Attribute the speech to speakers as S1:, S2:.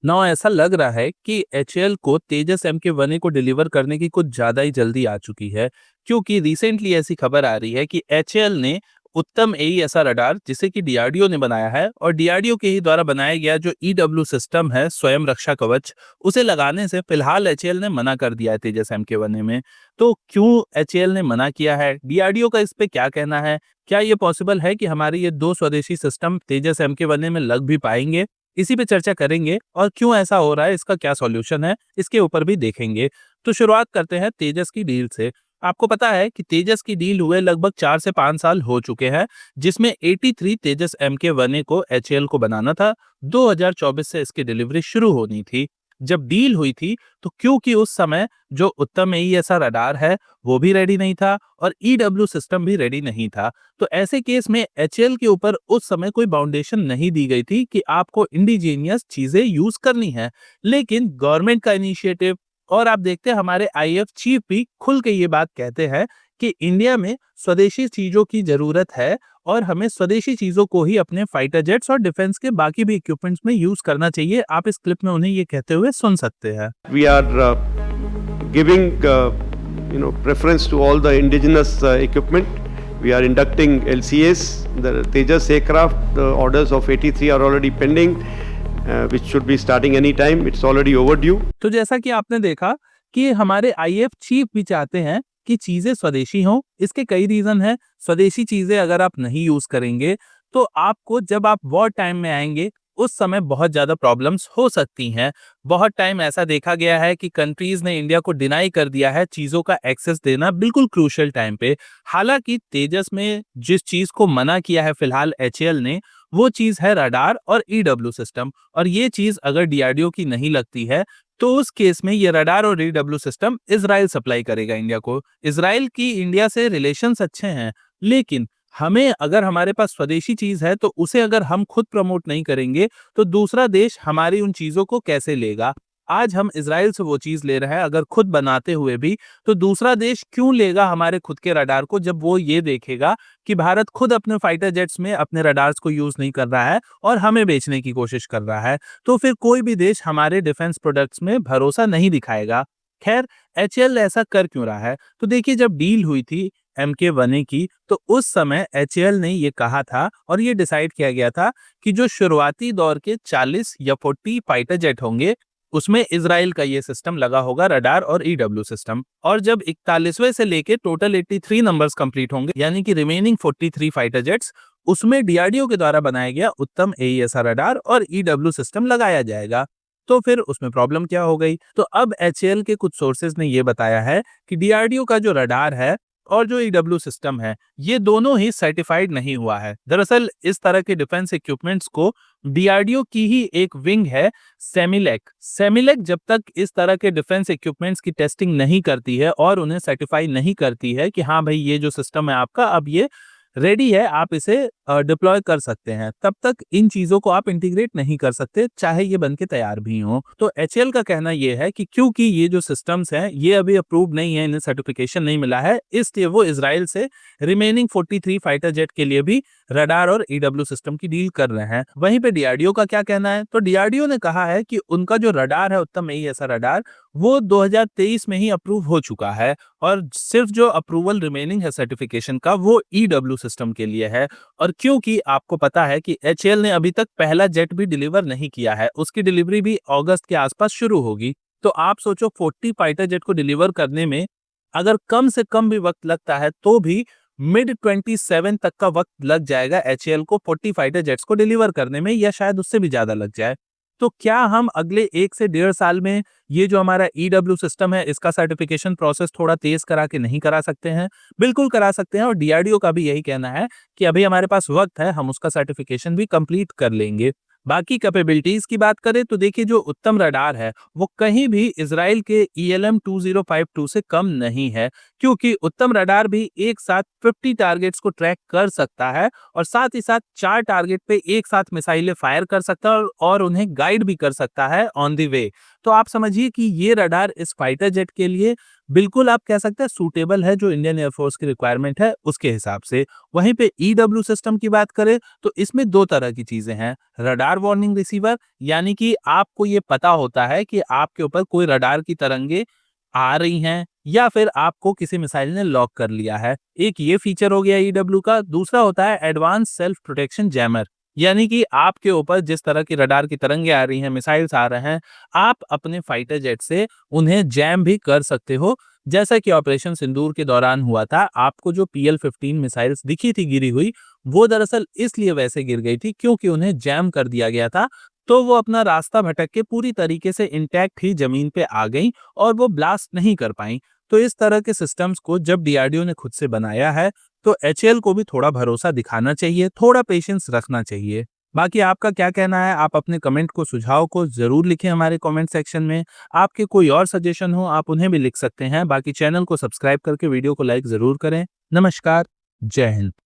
S1: ना ऐसा लग रहा है कि एचएएल को तेजस MK1A को डिलीवर करने की कुछ ज्यादा ही जल्दी आ चुकी है, क्योंकि रिसेंटली ऐसी खबर आ रही है कि एचएएल ने उत्तम AESR रडार, जिसे कि डीआरडीओ ने बनाया है और डीआरडीओ के ही द्वारा बनाया गया जो ईडब्ल्यू सिस्टम है, स्वयं रक्षा कवच, उसे लगाने से फिलहाल एचएएल ने मना कर दिया है तेजस MK1A में। तो क्यों एचएएल ने मना किया है, डीआरडीओ का इस पे क्या कहना है, क्या ये पॉसिबल है कि हमारे ये दो स्वदेशी सिस्टम तेजस MK1A में लग भी पाएंगे, इसी पे चर्चा करेंगे और क्यों ऐसा हो रहा है, इसका क्या सॉल्यूशन है, इसके ऊपर भी देखेंगे। तो शुरुआत करते हैं तेजस की डील से। आपको पता है कि तेजस की डील हुए लगभग 4 से 5 साल हो चुके हैं, जिसमें 83 तेजस MK1A को एचएएल को बनाना था। 2024 से इसकी डिलीवरी शुरू होनी थी। जब डील हुई थी तो क्योंकि उस समय जो उत्तम AESR रडार है वो भी रेडी नहीं था और ईडब्ल्यू सिस्टम भी रेडी नहीं था, तो ऐसे केस में एचएएल के ऊपर उस समय कोई बाउंडेशन नहीं दी गई थी कि आपको इंडिजीनियस चीजें यूज करनी है। लेकिन गवर्नमेंट का इनिशिएटिव, और आप देखते हैं हमारे आईएएफ चीफ भी खुल के ये बात कहते हैं कि इंडिया में स्वदेशी चीजों की जरूरत है और हमें स्वदेशी चीजों को ही अपने फाइटर जेट्स और डिफेंस के बाकी भी इक्विपमेंट्स में यूज करना चाहिए। आप इस क्लिप में उन्हें ये कहते हुए सुन सकते हैं।
S2: We are giving preference to all the indigenous equipment. We are inducting LCAs. The Tejas aircraft, the orders of 83 are already pending, which should be starting any time. It's already overdue.
S1: तो जैसा कि आपने देखा कि हमारे IAF chief भी चाहते हैं कि चीजें स्वदेशी हों। इसके कई रीजन है। स्वदेशी चीजें अगर आप नहीं यूज करेंगे तो आपको जब आप वॉर टाइम में आएंगे उस समय बहुत ज्यादा प्रॉब्लम्स हो सकती हैं। बहुत टाइम ऐसा देखा गया है कि कंट्रीज ने इंडिया को डिनाई कर दिया है चीजों का एक्सेस देना बिल्कुल क्रूशियल टाइम पे। हालांकि तेजस में जिस चीज को मना किया है फिलहाल एचएएल ने, वो चीज है रडार और ईडब्ल्यू सिस्टम, और ये चीज अगर डीआरडीओ की नहीं लगती है तो उस केस में ये रडार और ईडब्ल्यू सिस्टम इजराइल सप्लाई करेगा इंडिया को। इजराइल की इंडिया से रिलेशंस अच्छे हैं, लेकिन हमें अगर हमारे पास स्वदेशी चीज है तो उसे अगर हम खुद प्रमोट नहीं करेंगे तो दूसरा देश हमारी उन चीजों को कैसे लेगा। आज हम इजराइल से वो चीज ले रहे हैं अगर खुद बनाते हुए भी, तो दूसरा देश क्यों लेगा हमारे खुद के रडार को, जब वो ये देखेगा कि भारत खुद अपने फाइटर जेट्स में अपने रडार्स को यूज नहीं कर रहा है और हमें बेचने की कोशिश कर रहा है। तो फिर कोई भी देश हमारे डिफेंस प्रोडक्ट्स में भरोसा नहीं दिखाएगा। खैर, एचएएल ऐसा कर क्यों रहा है? तो देखिए, जब डील हुई थी MK1A की तो उस समय एचएएल ने ये कहा था और ये डिसाइड किया गया था कि जो शुरुआती दौर के 40 या 40 फाइटर जेट होंगे उसमें इजराइल का ये सिस्टम लगा होगा, रडार और ईडब्ल्यू सिस्टम। और जब 41वें से लेके टोटल 83 नंबर्स कंप्लीट होंगे, यानी कि रिमेनिंग 43 फाइटर जेट्स, उसमें डीआरडीओ के द्वारा बनाया गया उत्तम AESR रडार और ईडब्ल्यू सिस्टम लगाया जाएगा। तो फिर उसमें प्रॉब्लम क्या हो गई? तो अब एचएएल के कुछ सोर्सेज ने ये बताया है कि डीआरडीओ का जो रडार है और जो ईडब्ल्यू सिस्टम है, ये दोनों ही सर्टिफाइड नहीं हुआ है। दरअसल इस तरह के डिफेंस इक्विपमेंट्स को डीआरडीओ की ही एक विंग है, सेमिलेक। सेमिलेक जब तक इस तरह के डिफेंस इक्विपमेंट्स की टेस्टिंग नहीं करती है और उन्हें सर्टिफाई नहीं करती है कि हाँ भाई ये जो सिस्टम है आपका अब ये रेडी है, आप इसे डिप्लॉय कर सकते हैं, तब तक इन चीजों को आप इंटीग्रेट नहीं कर सकते, चाहे ये बन के तैयार भी हो। तो एचएएल का कहना ये है कि क्योंकि ये जो सिस्टम्स हैं ये अभी अप्रूव नहीं है, इन्हें सर्टिफिकेशन नहीं मिला है, इसलिए वो इजराइल से रिमेनिंग 43 फाइटर जेट के लिए भी रडार और ईडब्ल्यू सिस्टम की डील कर रहे हैं। वहीं पे डीआरडीओ का क्या कहना है? तो डीआरडीओ ने कहा है कि उनका जो रडार है उत्तम AESR रडार, वो 2023 में ही अप्रूव हो चुका है और सिर्फ जो अप्रूवल रिमेनिंग है सर्टिफिकेशन का वो ईडब्ल्यू सिस्टम के लिए है। और क्योंकि आपको पता है कि एचएएल ने अभी तक पहला जेट भी डिलीवर नहीं किया है, उसकी डिलीवरी भी अगस्त के आसपास शुरू होगी, तो आप सोचो 40 फाइटर जेट को डिलीवर करने में अगर कम से कम भी वक्त लगता है तो भी मिड 27 तक का वक्त लग जाएगा एचएएल को 40 फाइटर जेट्स को डिलीवर करने में, या शायद उससे भी ज्यादा लग जाए। तो क्या हम अगले 1 से 1.5 साल में ये जो हमारा ईडब्ल्यू सिस्टम है इसका सर्टिफिकेशन प्रोसेस थोड़ा तेज करा के नहीं करा सकते हैं? बिल्कुल करा सकते हैं, और डीआरडीओ का भी यही कहना है कि अभी हमारे पास वक्त है, हम उसका सर्टिफिकेशन भी कंप्लीट कर लेंगे। बाकी कैपेबिलिटीज की बात करें तो देखिए, जो उत्तम रडार है वो कहीं भी इजराइल के ELM 2052 से कम नहीं है, क्योंकि उत्तम रडार भी एक साथ 50 टारगेट्स को ट्रैक कर सकता है और साथ ही साथ 4 टारगेट पे एक साथ मिसाइलें फायर कर सकता है और उन्हें गाइड भी कर सकता है ऑन द वे। तो आप समझिए कि ये रडार इस फाइटर जेट के लिए बिल्कुल आप कह सकते हैं सूटेबल है जो इंडियन एयरफोर्स की रिक्वायरमेंट है उसके हिसाब से। वहीं पे ईडब्ल्यू सिस्टम की बात करें तो इसमें 2 तरह की चीज़ें हैं। रडार वार्निंग रिसीवर यानी कि आपको ये पता होता है कि आपके ऊपर कोई रडार की तरंगे आ रही हैं या फिर आपको किसी मिसाइल ने लॉक कर लिया है। एक ये फीचर हो गया ईडब्ल्यू का। दूसरा होता है एडवांस सेल्फ प्रोटेक्शन जैमर, यानी कि आपके ऊपर जिस तरह की रडार की तरंगे आ रही हैं, मिसाइल्स आ रहे हैं, आप अपने फाइटर जेट से उन्हें जैम भी कर सकते हो। जैसा कि ऑपरेशन सिंदूर के दौरान हुआ था, आपको जो PL-15 मिसाइल्स दिखी थी गिरी हुई, वो दरअसल इसलिए वैसे गिर गई थी क्योंकि उन्हें जैम कर दिया गया था। तो वो अपना रास्ता भटक के पूरी तरीके से इंटैक्ट ही जमीन पे आ गईं और वो ब्लास्ट नहीं कर पाईं। तो इस तरह के सिस्टम्स को जब डीआरडीओ ने खुद से बनाया है, तो एचएएल को भी थोड़ा भरोसा दिखाना चाहिए, थोड़ा पेशेंस रखना चाहिए। बाकी आपका क्या कहना है? आप अपने कमेंट को, सुझाव को ज़रूर लिखें हमारे कमेंट सेक्शन में। आपके कोई और सजेशन हो, आप उन्हें भी लिख सकते हैं। बाकी चैनल को सब्सक्राइब करके वीडियो को लाइक ज़रूर करें। नमस्कार, जय हिंद।